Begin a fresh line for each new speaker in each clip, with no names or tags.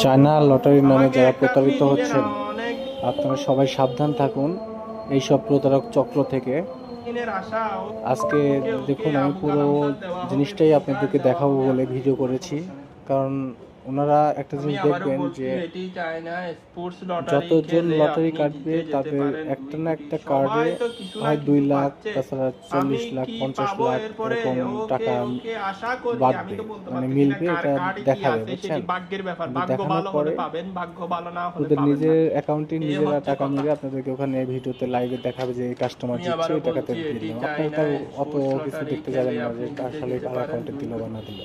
China লটারির নামে যারা প্রতারিত হচ্ছেন, আপনারা সবাই সাবধান থাকুন এইসব প্রতারক চক্র থেকে। আজকে দেখুন, আমি পুরো জিনিসটাই আপনাদেরকে দেখাবো বলে ভিডিও করেছি, কারণ ওনারা একটা জিনিস দেখবেন যে যতজন লটারি কাটবে তাদের একটা না একটা কার্ডে হয় 2 লাখ, তাছাড়া 40 লাখ, 50 লাখ এরকম টাকা বাড়বে, মানে মিলবে, এটা দেখাবে, বুঝছেন? দেখানোর পরে ওদের নিজের অ্যাকাউন্টে নিজেরা টাকা মেরে আপনাদেরকে ওখানে ভিডিওতে লাইভে দেখাবে যে এই কাস্টমার জিতছে, ওই টাকাতে দিয়ে দিলাম। আপনারা তার অত কিছু দেখতে যাবেন না যে আসলে কার অ্যাকাউন্টে দিল বা না দিল।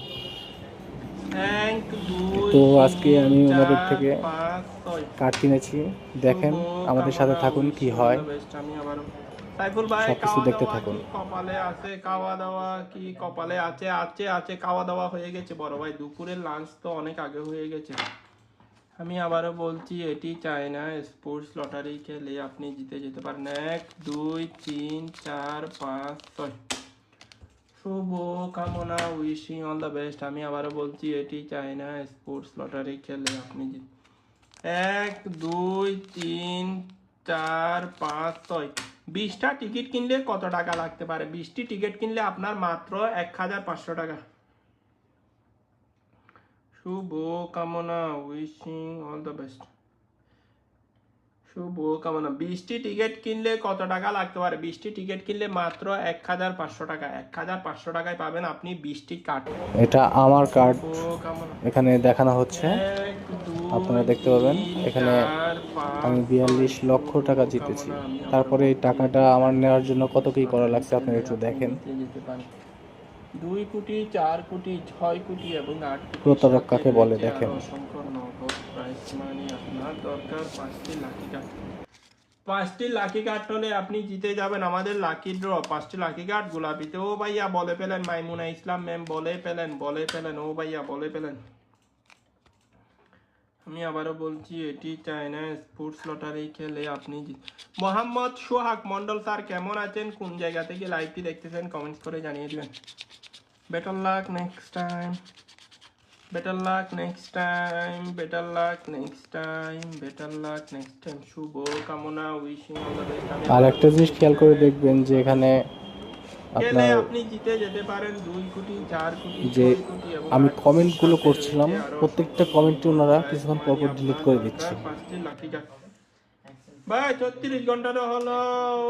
তো আজকে আমি ওনাদের থেকে কার্ড কিনেছি, দেখেন, আমাদের সাথে থাকুন, কি হয়
সাইফুল ভাই,
সবকিছু
খাওয়া
দেখতে
দাওয়া
থাকুন।
কি কপালে আছে? খাওয়া দাওয়া কি কপালে আছে? আছে আছে, খাওয়া দাওয়া হয়ে গেছে বড় ভাই, দুপুরের লাঞ্চ তো অনেক আগে হয়ে গেছে। আমি আবারও বলছি, এটি চায়না স্পোর্টস লটারি খেলে আপনি জিতে যেতে পারেন 1 2 3 4 5 6। শুভ কামনা, উইশিং অল দ্য বেস্ট। আমি আবারও বলছি, এটি চায়না স্পোর্টস লটারি খেলে আপনি 1 2 3 4 5 6। 20টা টিকিট কিনলে কত টাকা লাগতে পারে? 20টি টিকিট কিনলে আপনার মাত্র 1500 টাকা। শুভ কামনা, উইশিং অল দ্য বেস্ট। শুভ কামনা। 20টি টিকিট কিনলে কত টাকা লাগতে পারে? 20টি টিকিট কিনলে মাত্র 1500 টাকা। 1500 টাকায় পাবেন আপনি 20টি কার্ড।
এটা আমার কার্ড
শুভ কামনা।
এখানে দেখানো হচ্ছে,
1 2
আপনারা দেখতে পাবেন।
3
এখানে
4
আমি
5
42
6।
লক্ষ
শুভ
টাকা জিতেছি।
কামনা। আমি আবারও
তারপরে এই
বলছি,
টাকাটা
এটি
আমার
চায়না
নেওয়ার জন্য কত কি
স্পোর্টস
করা
লটারি
লাগছে আপনারা
খেলে
একটু
আপনি
দেখেন।
জিতে যেতে পারেন 2 কোটি, 4 কোটি, 6 কোটি এবং 8 কোটির
প্রতারক
সাথে
কাকে বলে
রয়েছে আরো
দেখেন।
অসংখ্য নগদ প্রাইজ মানি। আপনার দরকার 5টি লাকি কার্ড। 5টি লাকি কার্ড হলে আপনি জিতে যাবেন আমাদের লাকি ড্র। 5টি লাকি কার্ড গোলাপিতে। ও ভাইয়া বলে পেলেন, মাইমুনা ইসলাম ম্যাম বলে পেলেন, ও ভাইয়া বলে পেলেন। আমি আবারও বলছি, এটি চায়না স্পোর্টস লটারি খেলে আপনি মোহাম্মদ সোহাগ মন্ডল স্যার কেমন আছেন? কোন জায়গা থেকে লাইভটি দেখতেছেন কমেন্টস করে জানিয়ে দিবেন। Better luck next time, better luck next time, better luck next time, better luck next time. শুভ কামনা, উইশিং অল দ্য বেস্ট। আমি
আর
আবারও
একটা
বলছি,
জিনিস খেয়াল করে দেখবেন যে এখানে
খেলে
আপনার
আপনি জিতে যেতে পারেন 2 কোটি, 4 কোটি,
যে
6 কোটি এবং
আমি
8 কোটির
কমেন্টগুলো
সাথে
করছিলাম,
রয়েছে আরো
প্রত্যেকটা
অসংখ্য
কমেন্টে
নগদ
ওনারা
প্রাইজ
কিছুক্ষণ
মানি।
পরপর ডিলিট
আপনার
করে
দরকার
দিচ্ছে।
5টি লাকি কার্ড। ভাই 36 ঘন্টাটা হলো।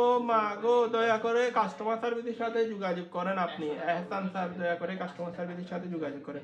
ও মা গো, দয়া করে কাস্টমার সার্ভিসের সাথে যোগাযোগ করেন। আপনি এহসান স্যার, দয়া করে কাস্টমার সার্ভিসের সাথে যোগাযোগ করেন।